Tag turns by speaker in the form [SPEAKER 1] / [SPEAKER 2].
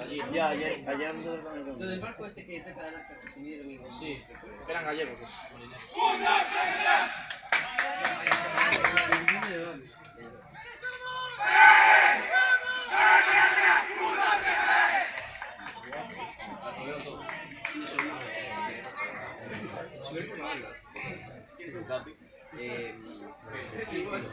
[SPEAKER 1] allí.
[SPEAKER 2] Ya, ayer nosotros también.
[SPEAKER 3] Lo del barco este que trata de las cartas subieron y...
[SPEAKER 1] Sí, eran gallegos los marineros.
[SPEAKER 3] Subir por la banda.
[SPEAKER 2] ¿Quieres un capi?
[SPEAKER 3] Sí, bueno.